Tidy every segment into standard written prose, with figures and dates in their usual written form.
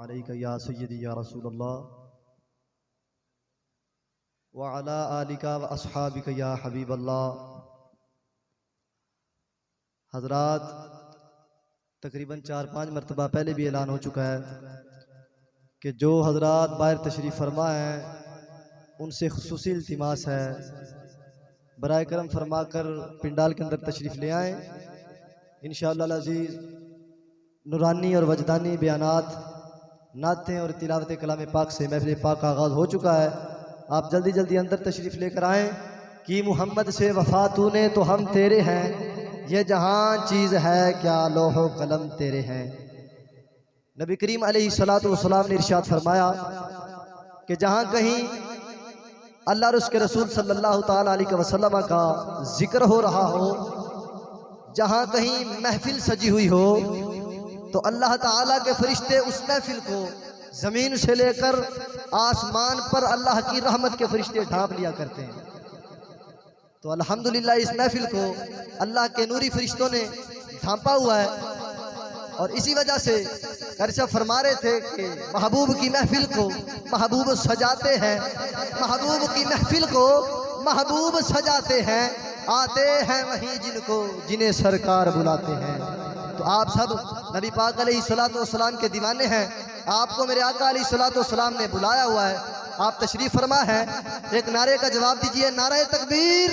अलैका या सय्यदी या रसूलल्लाह व अला आलिका व अस्हाबिका या हबीबल्लाह। हज़रात, तकरीबन 4-5 मरतबा पहले भी ऐलान हो चुका है कि जो हज़रात बाहर तशरीफ़ फरमा हैं उनसे खुसूसी इल्तिमास है, बराए करम फरमा कर पिंडाल के अंदर तशरीफ़ ले आएँ। इंशाअल्लाह अज़ीज़ नूरानी और वजदानी बयानात, नातें और तिलावत कलाम पाक से महफ़िल पाक का आगाज़ हो चुका है। आप जल्दी जल्दी अंदर तशरीफ़ लेकर आएँ कि मोहम्मद से वफ़ा तूने तो हम तेरे हैं, ये जहां चीज़ है क्या लोहो कलम तेरे हैं। नबी करीम अलैहिस्सलातु वस्सलाम ने इरशाद फरमाया कि जहां कहीं अल्लाह और उसके रसूल सल्लल्लाहु ताला अलैहि वसल्लम का जिक्र हो रहा हो, जहां कहीं महफिल सजी हुई हो, तो अल्लाह ताला के फरिश्ते उस महफिल को ज़मीन से लेकर आसमान पर अल्लाह की रहमत के फरिश्ते ढांप लिया करते हैं। तो अल्हम्दुलिल्लाह इस महफिल को अल्लाह के नूरी फरिश्तों ने ढांपा हुआ है। और इसी वजह से करशा फरमा रहे थे कि महबूब की महफिल को महबूब सजाते हैं, महबूब की महफिल को महबूब सजाते हैं, आते हैं वहीं जिनको जिन्हें सरकार बुलाते हैं। तो आप सब नबी पाक अलैहिस्सलातु वस्सलाम के दीवाने हैं, आपको मेरे आका अलैहिस्सलातु वस्सलाम ने बुलाया हुआ है, आप तशरीफ फरमा है। एक नारे का जवाब दीजिए, नारे तकबीर।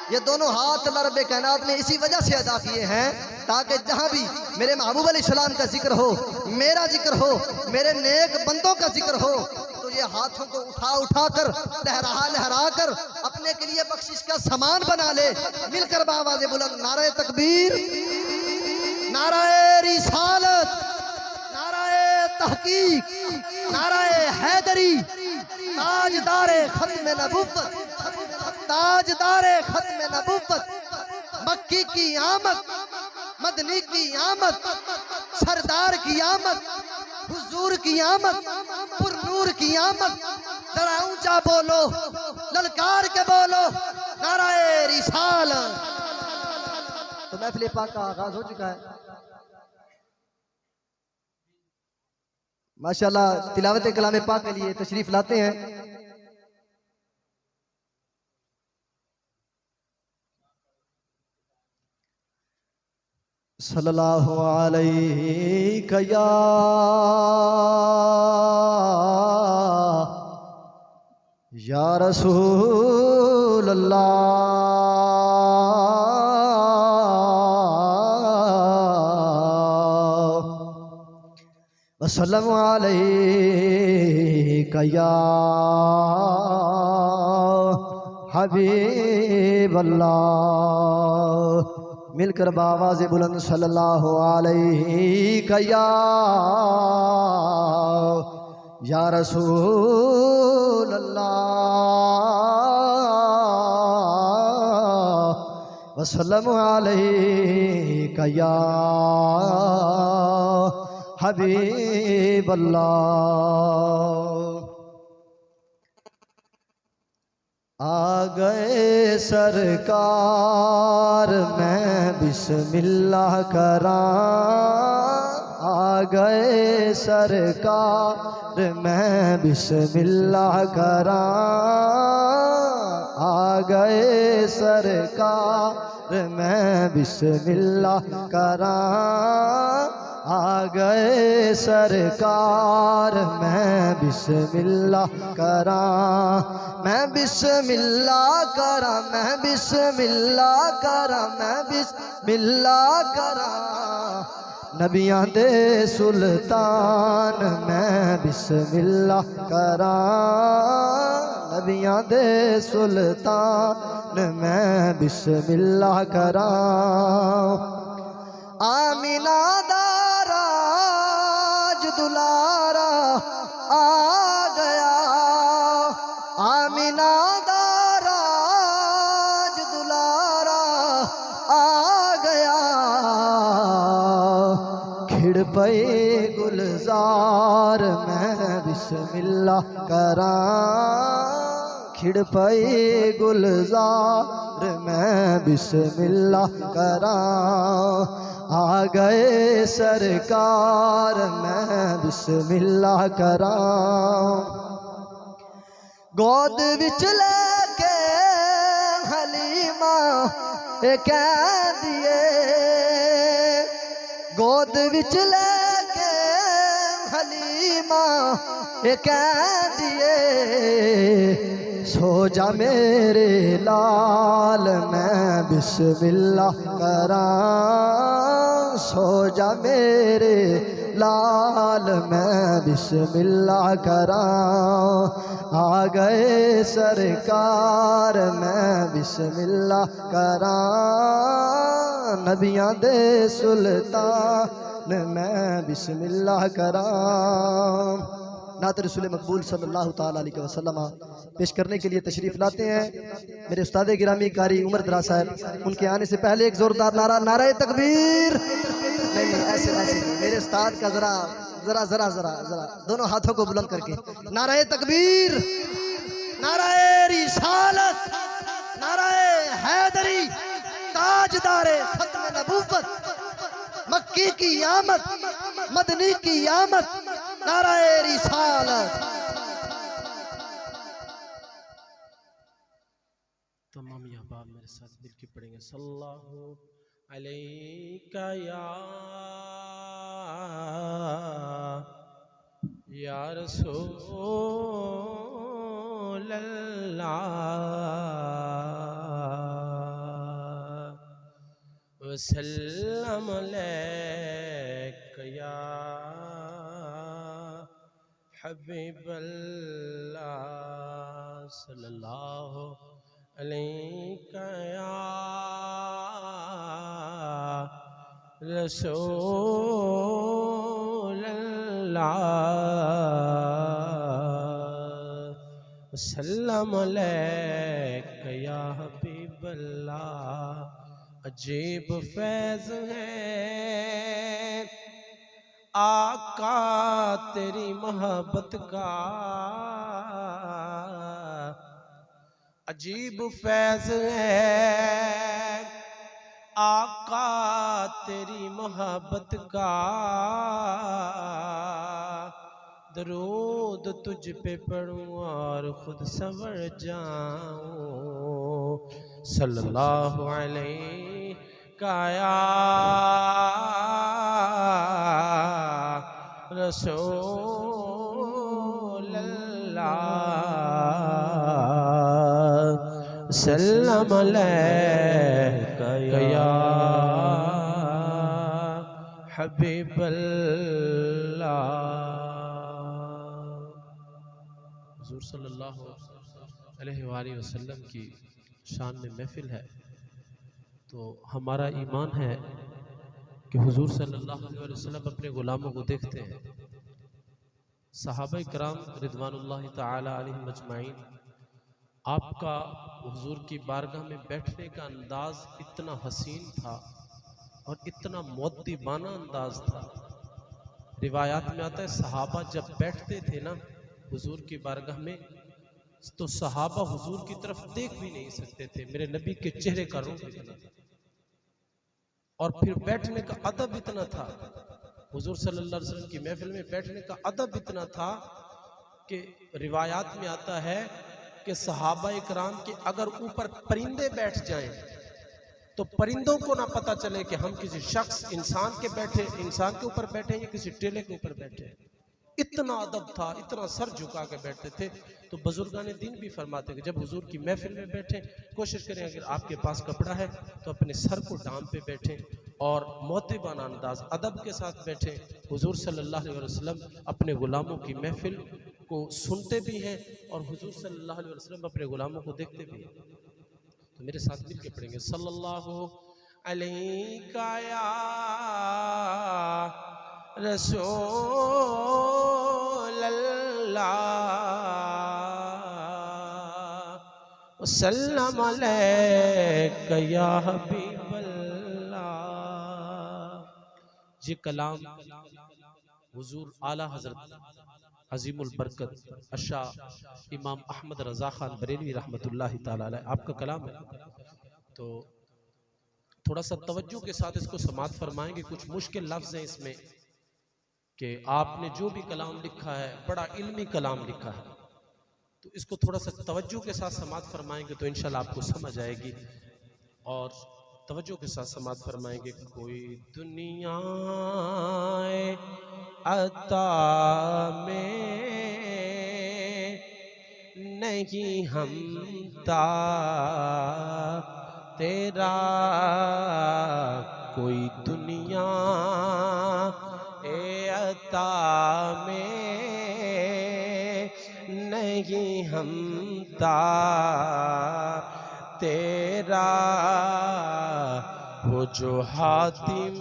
ये दोनों हाथ अल्लाह रब्बे कायनात ने इसी वजह से अदा किए हैं ताकि जहां भी मेरे महबूब अलैहिस्सलाम का जिक्र हो, मेरा जिक्र हो, मेरे नेक बंदों का जिक्र हो, तो ये हाथों को उठा उठा कर लहरा कर अपने के लिए बख्शिश का सामान बना ले। मिलकर बावाज़े बुलंद नारे तकबीर, नारे रिसालत, नारे तहकीक, नारे हैदरी, ताजदारे खत्म नबुव्वत, ताजदारे खत्म नबुव्वत, मक्की की आमद, मदनी की आमद, सरदार की आमद, हुजूर की आमद, पुरनूर की आमद। जरा ऊंचा बोलो, ललकार के बोलो, नाराए रिसालत। तो महफिल पाक का आगाज हो चुका है। माशाअल्लाह तिलावत कलाम पाक के लिए तशरीफ लाते हैं सल्लल्लाहु अलैहि या रसूल अल्लाह वसल्लम अलैका या हबीब अल्लाह। मिलकर बावाज़े बुलंद सल्लल्लाहु अलैहि या रसूल अल्लाह वसल्लम अलैका या हबीब अल्लाह। आ गए सरकार मैं बिस्मिल्लाह करां, आ गए सरकार मैं बिस्मिल्लाह करां, आ गए सरकार मैं बिस्मिल्लाह करां, आ गए सरकार मैं बिस्मिल्लाह करां, मैं बिस्मिल्लाह करां, मैं बिस्मिल्लाह करां, मैं बिस्मिल्लाह करां। नबियां दे सुल्तान मैं बिस्मिल्लाह करां, नबियां दे सुल्तान मैं बिस्मिल्लाह करां। आमिना दाराज दुलारा आ गया, आमिना दाराज दुलारा आ गया, खिड़ पे गुलजार मैं बिस्मिल्लाह करां, खिड़ पई गुलजार मैं बिस्मिल्लाह करा, आ गए सरकार मैं बिस्मिल्लाह करा। गोद विच लेके हलीमा कह दिए, गोद विच लेके हलीमा कह दिए, सो जा मेरे लाल मैं बिस्मिल्लाह करा, सो जा मेरे लाल मैं बिस्मिल्लाह करा, आ गए सरकार मैं बिस्मिल्लाह करा, नबियां दे सुल्तान मैं बिस्मिल्लाह करा। नात रसूल मकबूल सल्लल्लाहु ताला अलैहि वसल्लम पेश करने के लिए तशरीफ़ लाते हैं मेरे उस्ताद गिरामी कारी उमर दराज साहब। उनके आने से पहले एक ज़ोरदार नारा, नारे तकबीर। नहीं ऐसे नहीं, मेरे उस्ताद का ज़रा ज़रा ज़रा ज़रा ज़रा दोनों हाथों को बुलंद करके नारे तकबीर, नारे रिसालत, नारे हैदरी, ताजदारे खत्म नबूवत, मक्की की आमद, मदनी की आमद, नारे रिसालत। तमाम अहबाब मेरे साथ मिलके पढ़ेंगे सल्लल्लाहु अलैका या रसूल अल्लाह वसल्लम अलैका या हबीबल्लाह सल्लल्लाहु अलैका या रसूल अल्लाह वसल्लम अलैका या हबीबल्लाह। अजीब फैज़ है आका तेरी मोहब्बत का, अजीब फैज़ है आका तेरी मोहब्बत का, दरूद तुझ पे पढ़ूं और खुद संवर जाऊं सल्लल्लाहु अलैका या रसूल अल्लाह सल्लम अलैका या हबीबल्लाह। हुज़ूर सल्लल्लाहु अलैहि वसल्लम की शान में महफिल है, तो हमारा ईमान है कि हुज़ूर सल्लल्लाहु अलैहि वसल्लम अपने गुलामों को देखते हैं। सहाबा इकराम रिदवानुल्लाहि ताला अलैहिम अजमाइन, आपका हुज़ूर की बारगाह में बैठने का अंदाज इतना हसीन था और इतना मुअद्दिबाना अंदाज था। रिवायात में आता है सहाबा जब बैठते थे ना हुज़ूर की बारगाह में, तो सहाबा हुज़ूर की तरफ देख भी नहीं सकते थे। मेरे नबी के चेहरे का रूप इतना था और फिर बैठने का अदब इतना था। हुज़ूर सल्लल्लाहु अलैहि वसल्लम की महफिल में बैठने का अदब इतना था कि रिवायात में आता है कि सहाबा इकराम के अगर ऊपर परिंदे बैठ जाएं तो परिंदों को ना पता चले कि हम किसी शख्स इंसान के ऊपर बैठे या किसी टेले के ऊपर बैठे। इतना अदब था, इतना सर झुका के बैठते थे। तो बुजुर्गान दीन भी फरमाते कि जब हुजूर की महफिल में बैठे, कोशिश करें अगर आपके पास कपड़ा है तो अपने सर को डाम पे बैठें और मोतिबाना अंदाज अदब के साथ बैठें। हुजूर सल्लल्लाहु अलैहि वसल्लम अपने गुलामों की महफिल को सुनते भी हैं और हुजूर सल्लल्लाहु अलैहि वसल्लम अपने गुलामों को देखते भी हैं। तो मेरे साथ मिल के पढ़ेंगे सल्लल्लाहु अलैका या रसूल अल्लाह वसल्लम अलैका या हबीबल्लाह। ये कलाम हुजूर आला हजरत अजीमुल बरकत अशा इमाम अहमद रज़ा खान बरेलवी रहमतुल्लाहि ताला अलैह आपका कलाम है। तो थोड़ा सा तवज्जो के साथ इसको समाअत फरमाएंगे। कुछ मुश्किल लफ्ज़ हैं इसमें कि आपने जो भी कलाम लिखा है बड़ा इल्मी कलाम लिखा है, तो इसको थोड़ा सा तवज्जो के साथ समाअत फरमाएंगे तो इंशाल्लाह आपको समझ आएगी। और तवज्जो के साथ समाअत फरमाएंगे। कोई दुनिया अता में नहीं हमता तेरा, कोई दुनिया अता में नहीं हमता तेरा, वो जो हातिम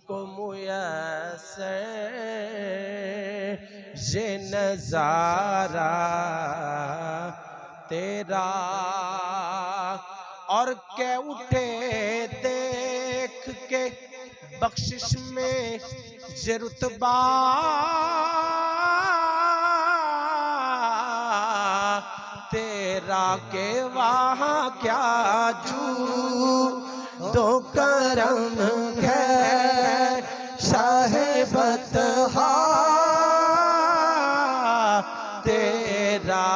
को मुयस्सर ये नजारा तेरा, और के उठे देख के बख्शिश में ये रुतबा तेरा, के वहाँ क्या जू दो करम है साहिबत तेरा,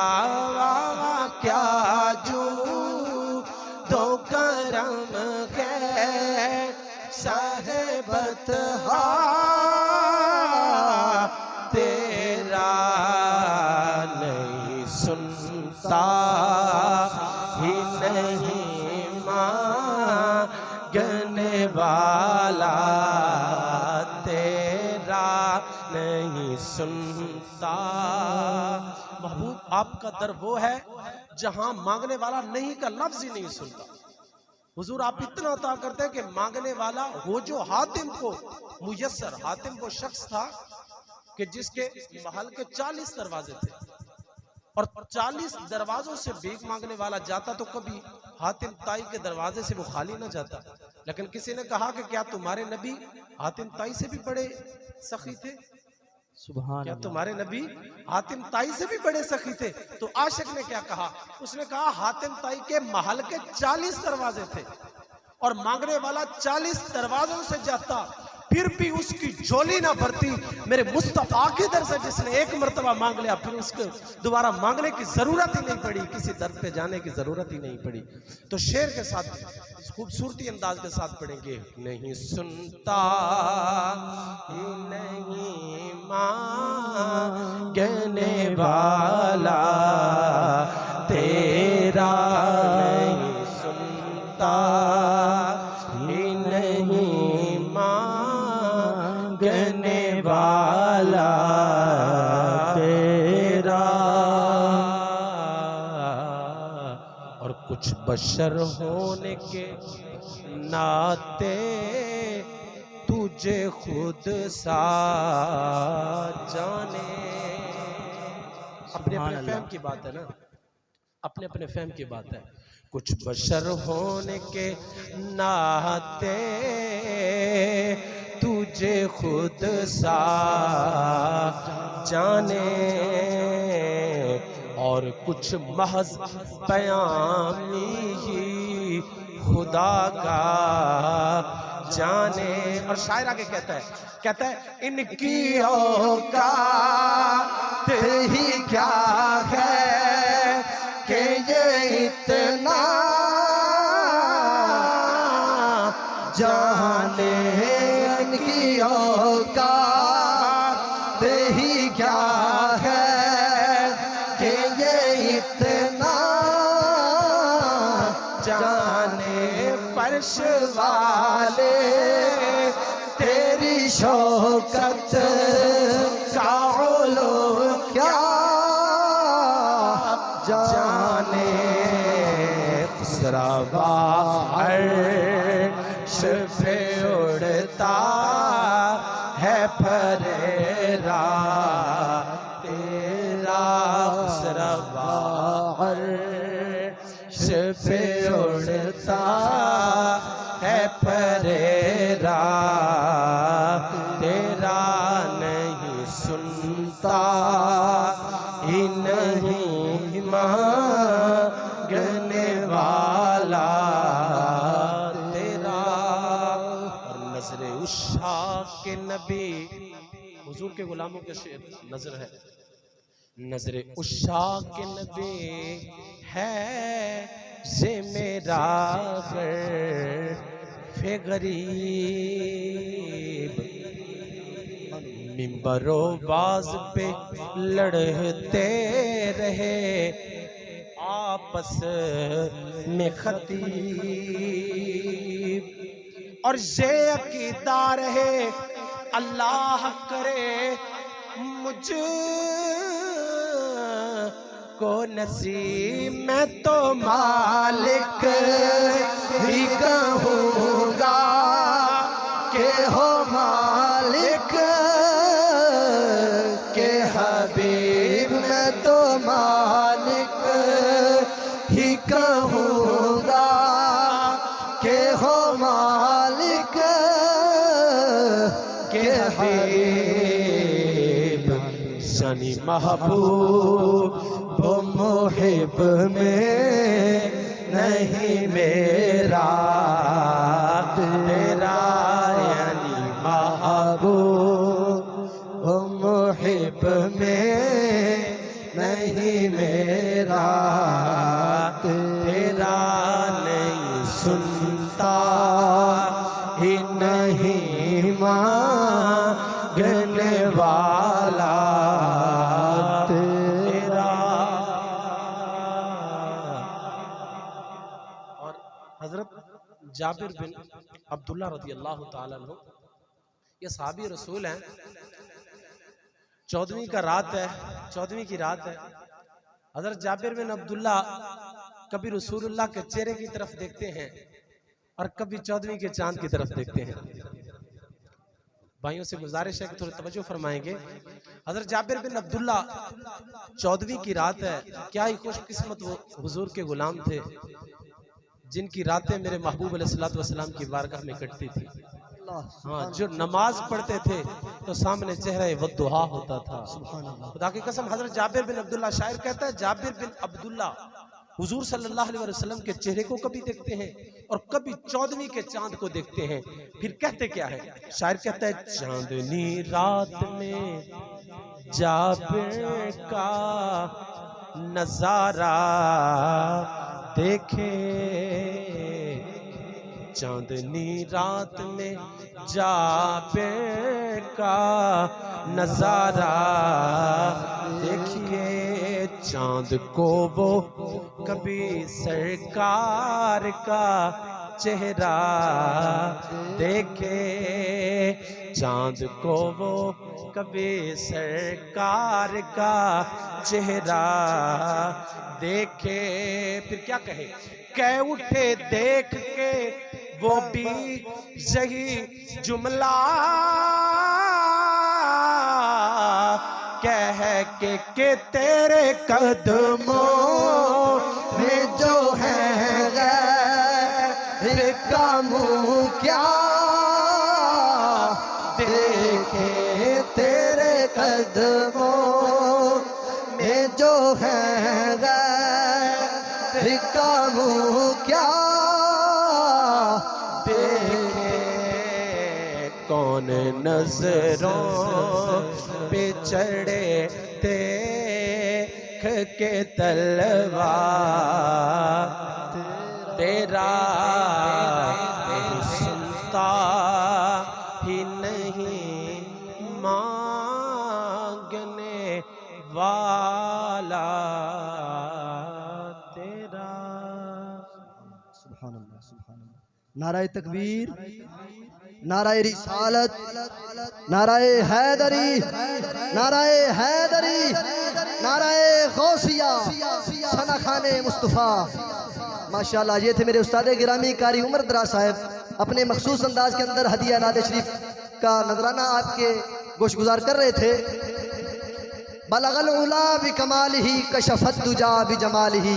वहाँ क्या जू दो करम है साहिबत तेरा, नहीं सुनता ही नहीं मांगने वाला तेरा, नहीं सुनता। महबूब आपका दर वो है जहां मांगने वाला नहीं का लफ्ज ही नहीं सुनता। हुजूर आप इतना अता करते हैं कि मांगने वाला वो जो हातिम को मुयस्सर, हातिम वो शख्स था कि जिसके महल के 40 दरवाजे थे और 40 दरवाजों से भीख मांगने वाला जाता तो कभी हातिम ताई के दरवाजे से वो खाली ना जाता। लेकिन किसी ने कहा कि क्या तुम्हारे नबी हातिम ताई से भी बड़े सखी थे? सुभान क्या अल्लाह। तुम्हारे नबी हातिम ताई से भी बड़े सखी थे? तो आशिक ने क्या कहा? उसने कहा हातिम ताई के महल के 40 दरवाजे थे और मांगने वाला 40 दरवाजों से जाता फिर भी उसकी झोली ना भरती। मेरे मुस्तफा के दर से जिसने एक मर्तबा मांग लिया फिर उसको दोबारा मांगने की जरूरत ही नहीं पड़ी, किसी दर पे जाने की जरूरत ही नहीं पड़ी। तो शेर के साथ खूबसूरती अंदाज के साथ पढ़ेंगे। नहीं सुनता ही नहीं मांगने वाला तेरा, नहीं सुनता ही नहीं मांगने वाला तेरा, और कुछ बशर होने के नाते तुझे खुद सा जाने। अपने अपने फहम की बात है ना, अपने अपने फहम की बात है। कुछ बशर होने के नाते तुझे खुद सा जाने, और कुछ महज बयानी ही खुदा का जाने। और शायर आगे कहता है इनकी औकात ही क्या है कि ये इतना जाने, इनकी औकात ही क्या है कि ये इतना जाने। फर्श वाले तेरी शौकत का उलू क्या जाने। सरवा अर्श पे उड़ता है फरेरा तेरा, सरवा अर्श पे उड़ता है फरेरा तेरा, नहीं सुनता ही नहीं मांगने वाला तेरा। और नजरे उशाक के नबी, हुजूर के गुलामों के शेर नजर है। नजरे उशाक के नबी है ये मेरा फे गरीब। मिंबरो बाज पे लड़ते रहे आपस में खतीब, और ये अकीदा रहे अल्लाह करे मुझ को नसीब, मैं तो मालिक ही कहूँगा के हो मालिक के हबीब, मैं तो मालिक ही कहूँगा के हो मालिक के हबीब। शनि महबूब वो मुहिब में नहीं मेरा तेरा, यानी महबूब वो मुहिब में नहीं मेरा तेरा। नहीं सुनता ही नहीं मांगने वाला तेरा। और हजरत जाबिर बिन अब्दुल्ला रज़ी अल्लाह ताला अन्हु, ये सहाबी रसूल हैं। 14वीं का रात है, 14वीं की रात है। हजरत जाबिर बिन अब्दुल्ला कभी रसूलुल्लाह के चेहरे की तरफ देखते हैं और कभी 14वीं के चांद की तरफ देखते हैं। भाइयों से गुजारिश है कि थोड़ी तवज्जो फरमाएंगे। हजरत जाबिर बिन अब्दुल्ला 14वीं की रात है। क्या ही खुशकिस्मत वो हुजूर के गुलाम थे जिनकी रातें मेरे महबूब अलैहिस्सलातु वस्सलाम की बारगाह में कटती थी। हाँ, जो नमाज पढ़ते थे तो सामने चेहरा वद्दुहा होता था। खुदा की कसम, हजरत जाबिर बिन अब्दुल्ला, शायर कहता है जाबिर बिन अब्दुल्ला हुजूर सल्लल्लाहु अलैहि वसल्लम के चेहरे को कभी देखते हैं और कभी 14वीं के चांद को देखते हैं। फिर कहते क्या है, शायर कहता है चांदनी रात में जाबिर का नजारा देखे, चांदनी रात में जाबिर का नजारा देखिए, चांद को वो कभी सरकार का चेहरा देखे, चांद को वो कभी सरकार का चेहरा देखे। फिर क्या कहे, कह उठे देख के वो भी यही जुमला, कह के तेरे कदमों में जो है गैर का मुँह क्या देखे, तेरे कदमों में जो है गैर का मुँह क्या देखे। कौन नजरों पे चढ़े देख के तलवार तेरा, नहीं सुनता ही नहीं मांगने वाला तेरा। सुभान अल्लाह, सुभान अल्लाह। नाराए तकबीर, नाराए रिसालत, नाराए हैदरी, नाराए हैदरी, नाराए गौसिया, सना खाने मुस्तफ़ा। माशाल्लाह, ये थे मेरे उस्ताद गिरामी कारी उमर दराज साहब। अपने मखसूस अंदाज के अंदर हदिया नाद शरीफ का नजराना आपके गोशगुजार कर रहे थे। बलगल उला बि कमालिही कशफत दुजा बि जमालिही,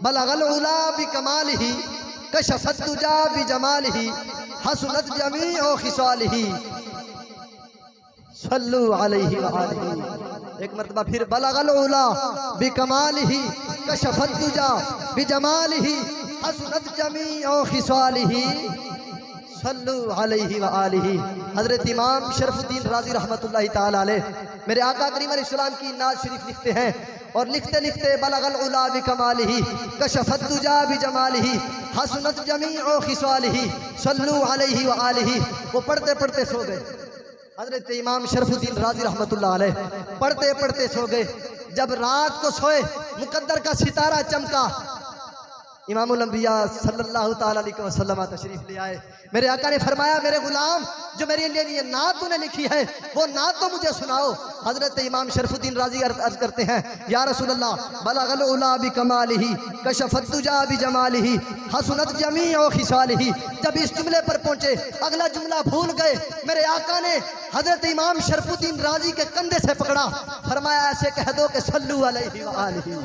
बलगल उला बि कमालिही कशफत दुजा बि जमालिही, हसनत जमीओ खिसालिही। सल्लु अलैहि व आलिहि। एक मरतबा फिर बलगल उला बिकमालिही कशफत दुजा बिजमालिही हसनत जमीअ खिसालिही सल्लु अलैहि व आलिहि। हजरत इमाम शरफुद्दीन राजी रहमतुल्लाहि ताला अलैह मेरे आका करीम अलैहिस्सलाम की नाज शरीफ लिखते हैं और लिखते लिखते बलगल उला बिकमालिही कशफत दुजा बिजमालिही हसनत जमीअ खिसालिही सल्लु अलैहि व आलिहि। वो पढ़ते पढ़ते सो गए। हजरत इमाम शरफुद्दीन राजी रहमतुल्लाह अलैह पढ़ते पढ़ते सो गए। जब रात को सोए मुकद्दर का सितारा चमका, इमामुल अंबिया सल्लल्लाहु ताला अलैहि वसल्लम तशरीफ ले आए। मेरे आका ने फरमाया मेरे गुलाम जो मेरे लिए ये नात तूने लिखी है वो नात तो मुझे सुनाओ। हजरत इमाम शरफुद्दीन राजी अर्ज करते हैं या रसूल अल्लाह बलगल उला बिकमालिही कशफत दुजा बिजमालिही हसनत जमीअ खिसालिही। जब इस जुमले पर पहुंचे अगला जुमला भूल गए। मेरे आका ने हजरत इमाम शरफुद्दीन राजी के कंधे से पकड़ा, फरमाया ऐसे कह दो कि सल्लु अलैहि व आलिहि,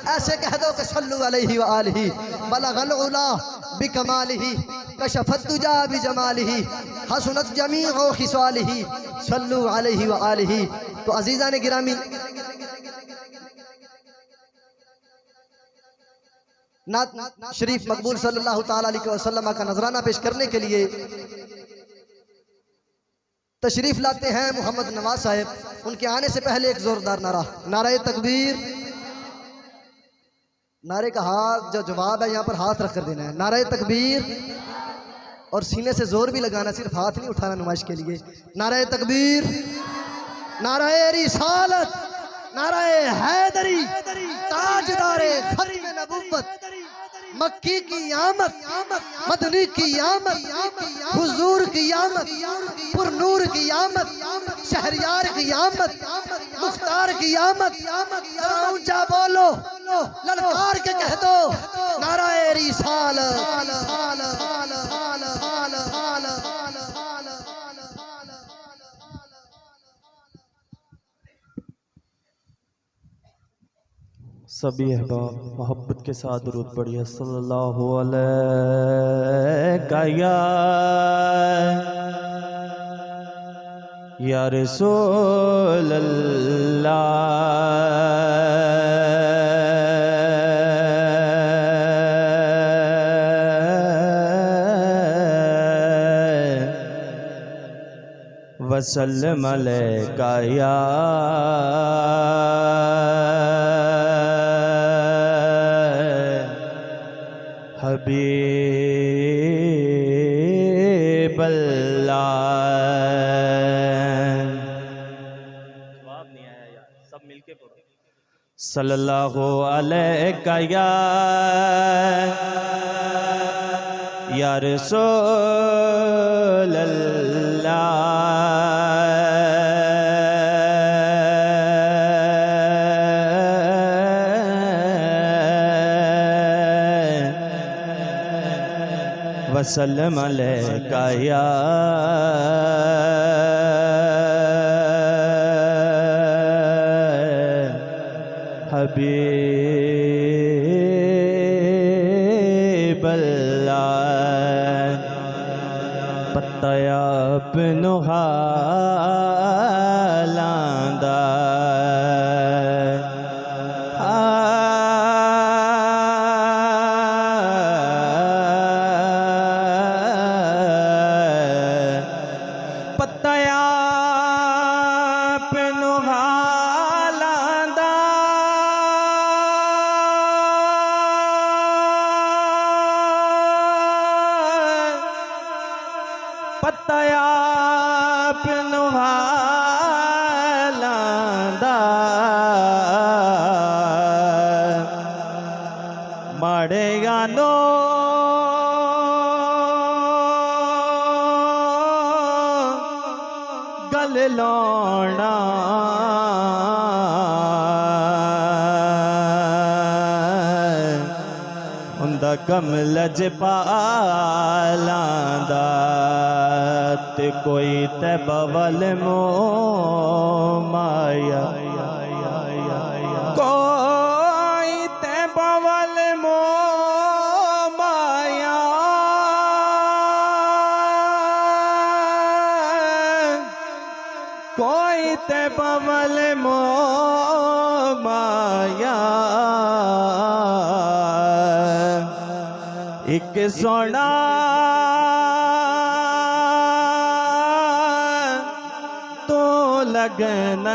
ऐसे कह दो कि सल्लु अलैहि व आलिहि। बलगल उला बिकमालिही कशफत दुजा बिजमालिही हसनत जमीअ खिसालिही सल्लु अलैहि व आलिहि। तो अजीज़ा ने गिरामी, नात शरीफ मकबूल सल्लल्लाहु ताला अलैहि वसल्लम का नजराना पेश करने के लिए तशरीफ लाते हैं मोहम्मद नवाज साहब। उनके आने से पहले एक जोरदार नारा, नारे तकबीर। नारे का हाथ जो जवाब है यहाँ पर हाथ रख कर देना है, नारे तकबीर। और सीने से जोर भी लगाना, सिर्फ हाथ नहीं उठाना नुमाइश के लिए। नारे तकबीर, नारे रिसालत, नारे हैदरी, ताजदारे खत्म नबुव्वत, मक्की की आमद, मदनी की आमद, हुजूर की आमद, पुरनूर की आमद, शहरियार की आमद, मुख्तार की आमद। ऊंचा बोलो, ललकार के कह दो नाराए रिसालत। सभी अहबाब मोहब्बत के साथ दुरूद पढ़िए सल्लल्लाहु अलैहि या रसूल अल्लाह वसल्लम अलैका या हबीब अल्लाह। जवाब नहीं आया यार, सब मिलके पढ़ो। सल्लल्लाहु अलैहि या रसूल वसल्लम अलैका या हबीब अल्लाह। पत्तया बिनु हालांदा पत्तया पिनु हालांदा माड़े गानो गल लौना उंदा कम लजपालांदा ते कोई ते बवल मो माया कोई ते बवल मो माया बवल मो माया एक सोना तो लगन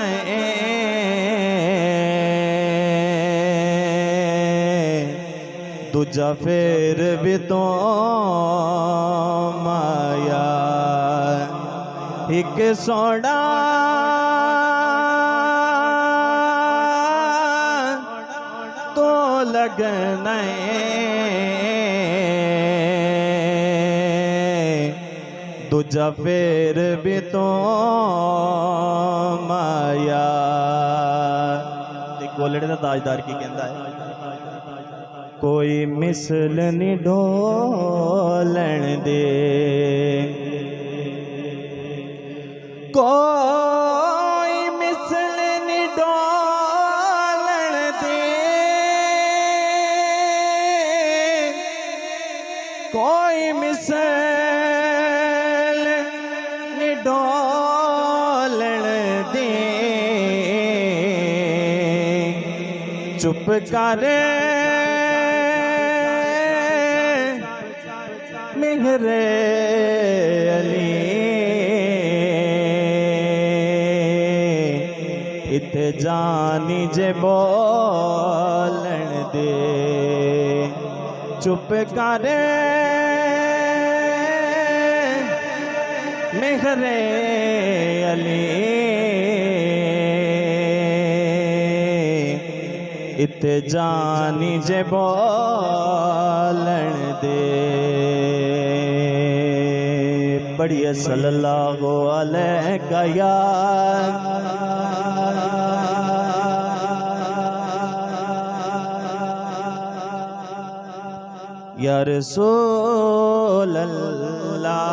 दूजा फिर भी तो माया एक सोना तो लगन दूजा फिर भी तो माया। गोलड़े का ताजदार की कहता है कोई मिसल नहीं ढोलन दे कोई मिसल नहीं ढोलन दे कोई मिसल नहीं ढोलन दे चुप करे मेहरे अली इते जानी जे बोलन दे चुप करे मेहरे अली इते जानी जे बोलन दे बढ़िया सल्लल्लाहु अलैहि या रसूल अल्लाह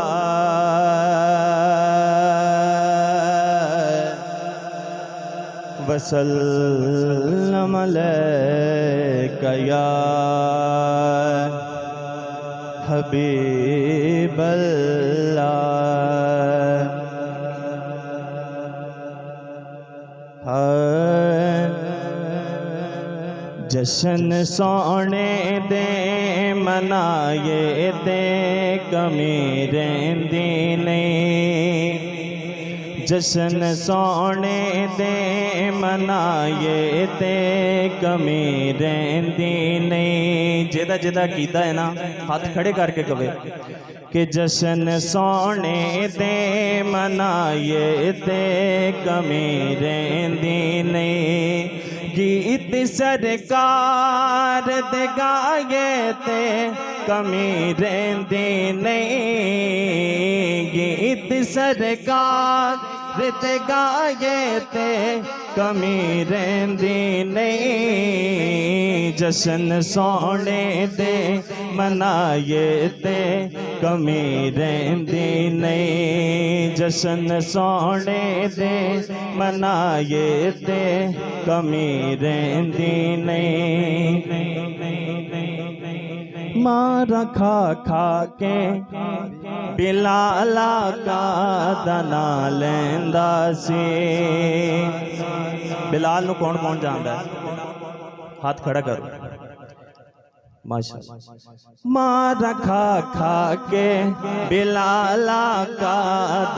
वसल्लम अलैका या हबीब अल्लाह। जशन सोने दे मनाए दे कमी रहंदी नहीं जशन सोने दे मनाए दे कमी रहंदी नहीं जेदा जेदा कीता है ना हाथ खड़े करके कवे कि जशन सोने दे मनाए दे कमी रहंदी नहीं गीत सरकार दे गाए ते कमी रहंदी नहीं गीत सरकार दे गाए ते कमी रहंदी नहीं जशन सोने दे मनाए ते कमी रहंदी नहीं जशन सोने दे मनाए ते कमी रहंदी नहीं मारा खा खा के बिलाला का दना लेंदा सी बिलाल नू कौन कौन जानदा है हाथ खड़ा करो माशाअल्लाह मारा खा खा के बिलाला का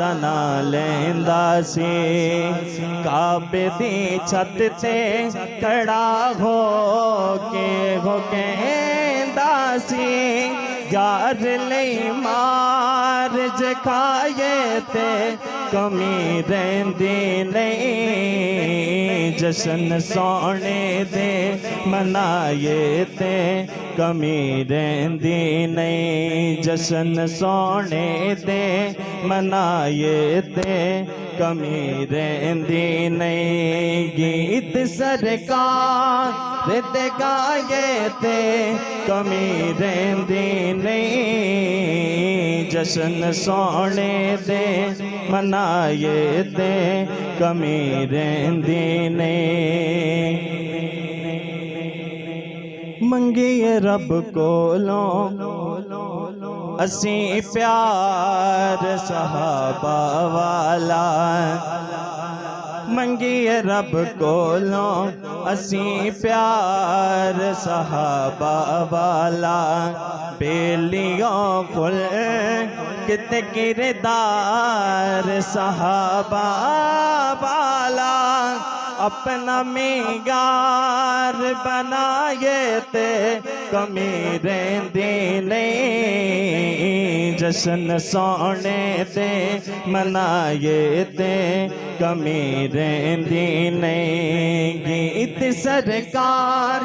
दना लेंदा सी काबे दी छत ते खड़ा हो के सी यार ले मार जखाए ते कमी रहंदी नहीं जशन सोने दे मनाए ते कमी रहंदी नहीं जशन सोने दे मनाए ते कमी रहंदी नहीं गीत सरकार दे गाए ते कमी रहंदी नहीं जशन सोने दे मनाए ते कमी रहंदी नहीं मंगिए रब कोलों असी प्यार सहाबा वाला मंगिए रब कोलों असी प्यार सहाबा वाला बेलियों फुल कित किरदार सहाबा वाला अपना मिगार बनाए ते कमी रेंदी नहीं जश्न सोने दे मनाए ते कमी रेंदी नहीं गीत सरकार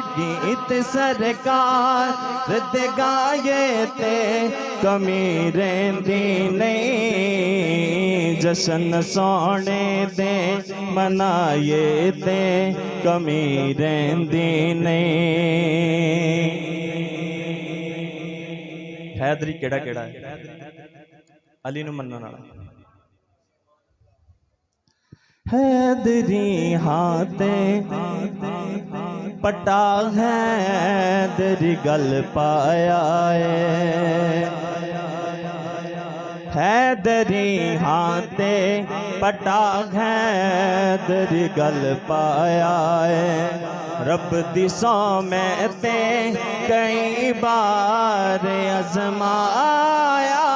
दे गाए ते कमी रेंदी नहीं जश्न सोने दे मनाए ते कमी रेंदी नहीं। हैदरी केड़ा केड़ा है अली नूं मन्नण वाला हैदरी हाथे पटा हैदरी गल पाया हैदरी हाथे पटा हैदरी गल पाया रब दी सौ में ते कई बार आजमाया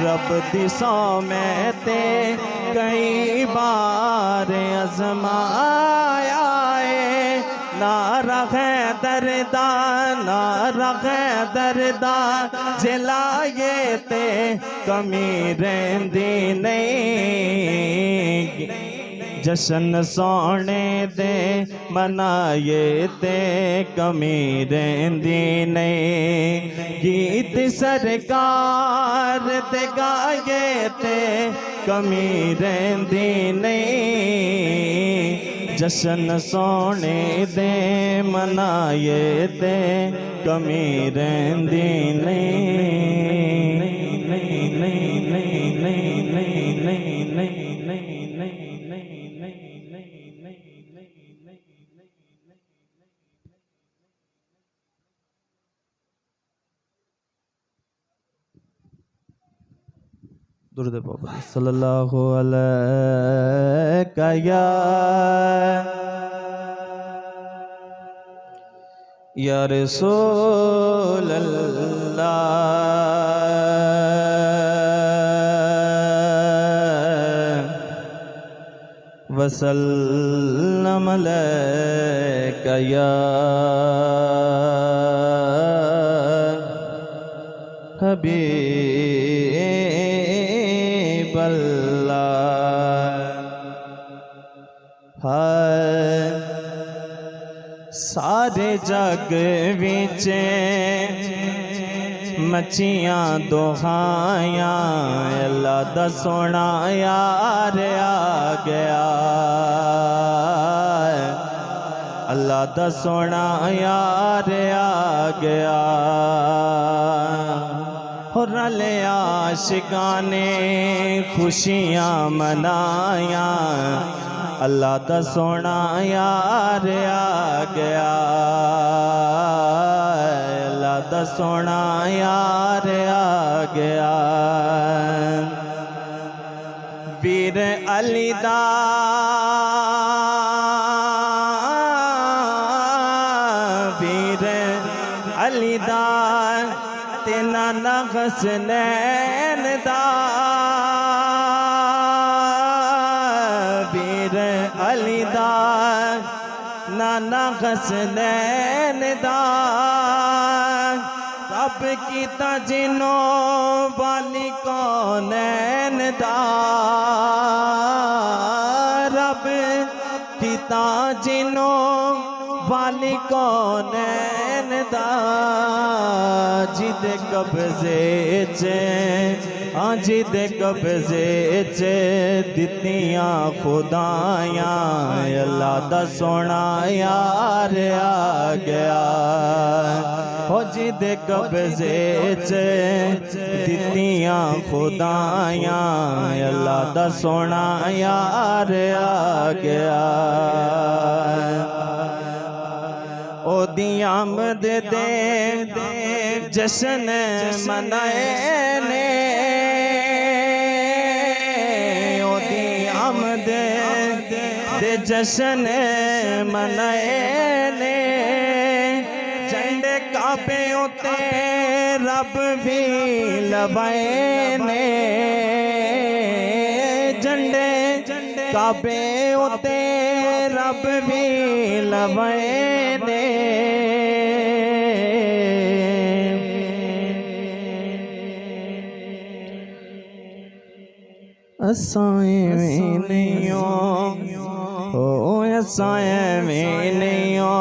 रब दी सौ में ते कई बार आजमाया ना रखे दरदा जलाए ते कमी रेंदी नहीं जश्न सोने दे मनाए ते कमी रेंदी नहीं गीत सरकार दे गाए ते कमी रेंदी नहीं जश्न सोने दे मनाए ते कमी रेंदी दुरूद पाक सल्लल्लाहु अलैहि या रसूल अल्लाह वसल्लम अलैका या हबीब अल्लाह सारे जग विच मच्छियां दोहाया अल्लाह दा सोना यार आ गया अल्लाह दा सोना यार आ गया हो रले आशिकां ने खुशियां मनाया अल्लाह दा सोना यार आ गया अल्लाह दा सोना यार आ गया वीर अली दा वीर अली दा ते नाना हसनैन दा वीर अली दा नाना हसनैन दा रब कीता जिनो वाली कौनैन दा रब कीता जिनो वाली कौनैन दा जिदे कब्जे च जिदे कब्जे च दित्तियां खुदायां अल्लाह दा सोना यार आ गया हो जिदे कब्जे च दित्तियां खुदायां अल्लाह दा सोना यार आ गया ओदी आमद दे जश्न मनाए ने ओदी आमद दे जशन मनाए ने झंडे काबे उते रब भी लवाए ने झंडे काबे उते रब भी लवाए ने असाएं में नहीं हो असाएं में नहीं हो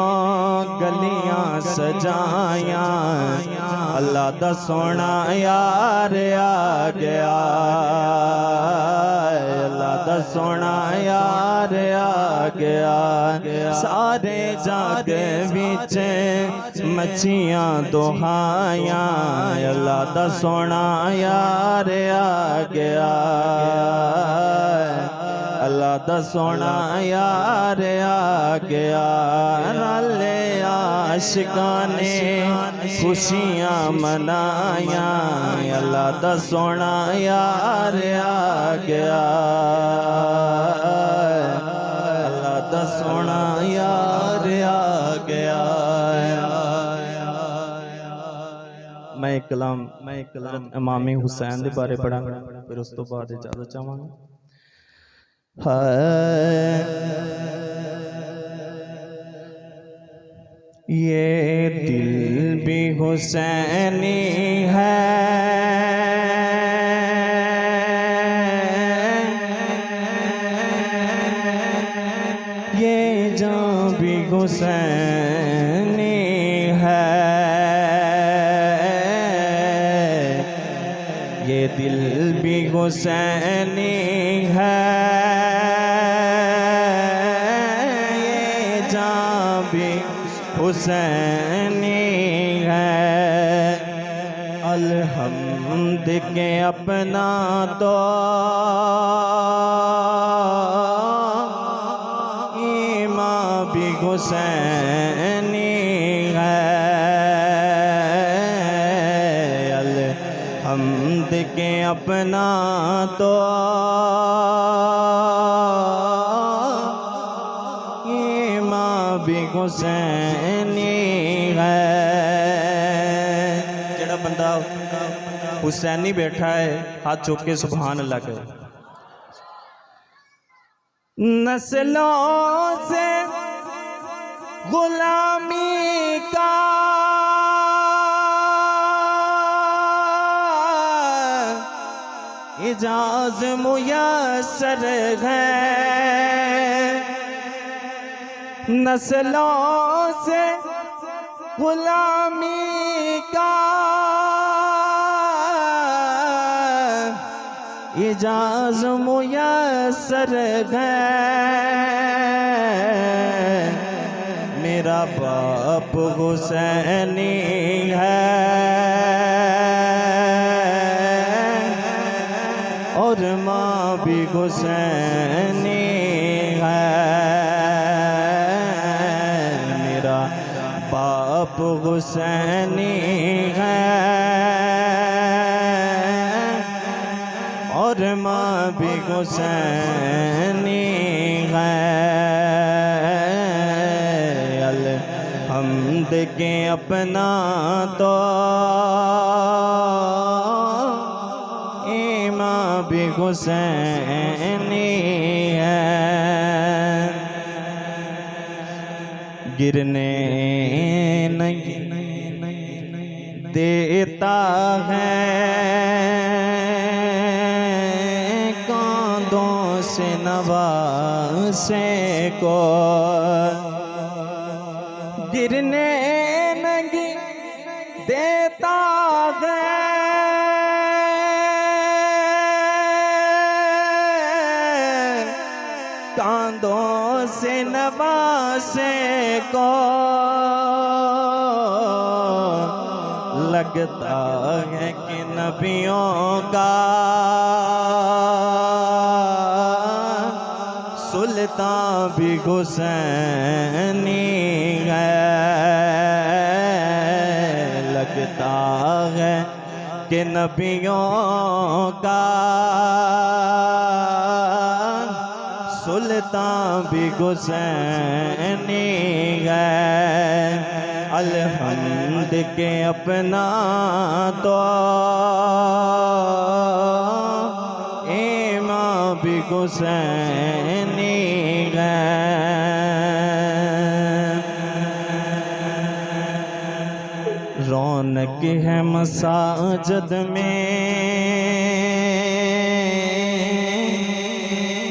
गलियां सजाया अल्लाह दा सोना यार आ गया अल्लाह दा सोना यार आ गया सारे जाग विच मच्छियां दुहाया अल्लाह दा सोना यार आ गया अल्लाह दा सोना यार आ गया नाले आशिकां ने खुशियां मनाया अल्लाह दा सोना यार आ गया अल्लाह दा सोना यार आ गया। मैं कलाम इमाम हुसैन दे बारे पढ़ांगा फिर उस तो बाद इजाजत चाहांगा। ये दिल भी हुसैनी है ये जान भी हुसैनी है ये दिल भी हुसैनी है हुसैनी है अलहम्द के अपना तो इमाम भी हुसैनी है अलहम्द के अपना तो भी हुसैनी है जेड़ा बंदा हुसैनी बैठा है हाथ चुक के सुभान अल्लाह कहे। नस्लों से गुलामी का इजाज़ मुयस्सर है नस्लों से गुलामी का इजाज़ मुयस्सर है मेरा बाप हुसैनी है और माँ भी हुसैनी है बाप हुसैनी है और माँ भी हुसैनी है अलहम्द के अपना तो इमाम भी हुसैनी है गिरने नहीं देता है कांधों से नवासे को गिरने नहीं देता है कांधों से नवासे को लगता है कि नबियों का सुल्तान भी हुसैनी है लगता है कि नबियों का तां भी हुसैनी है, अलहम्द के अपना तो इमाम भी हुसैनी है। रौनक है मसाजिद में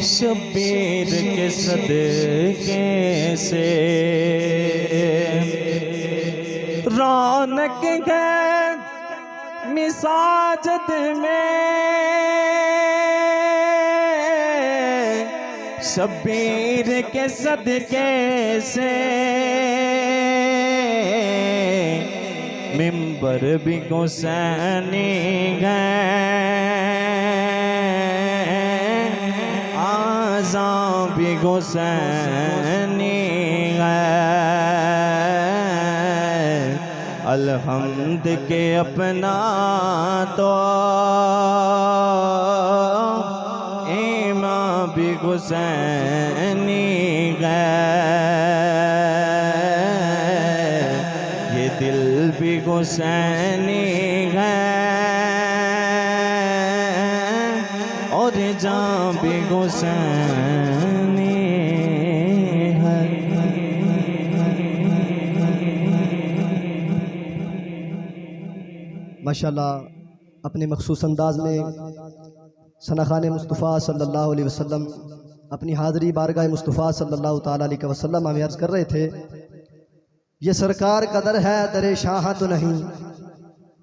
शबीर के सदके से, रौनक है मसाजिद में शबीर के सदके से, मिंबर भी हुसैनी है, आज़ां भी हुसैनी है, अलहम्द के अपना तो इमाम भी हुसैनी है, ये दिल भी हुसैनी है और जान भी हुसैनी है। माशाल्लाह अपने मखसूस अंदाज में सनाखान मुस्तफ़ा सल्लल्लाहु अलैहि वसल्लम अपनी हाज़री बारगाह मुस्तफ़ा सल्लल्लाहु ताला अलैहि वसल्लम हमें अर्ज़ कर रहे थे, ये सरकार का दर है, दरे शाह तो नहीं।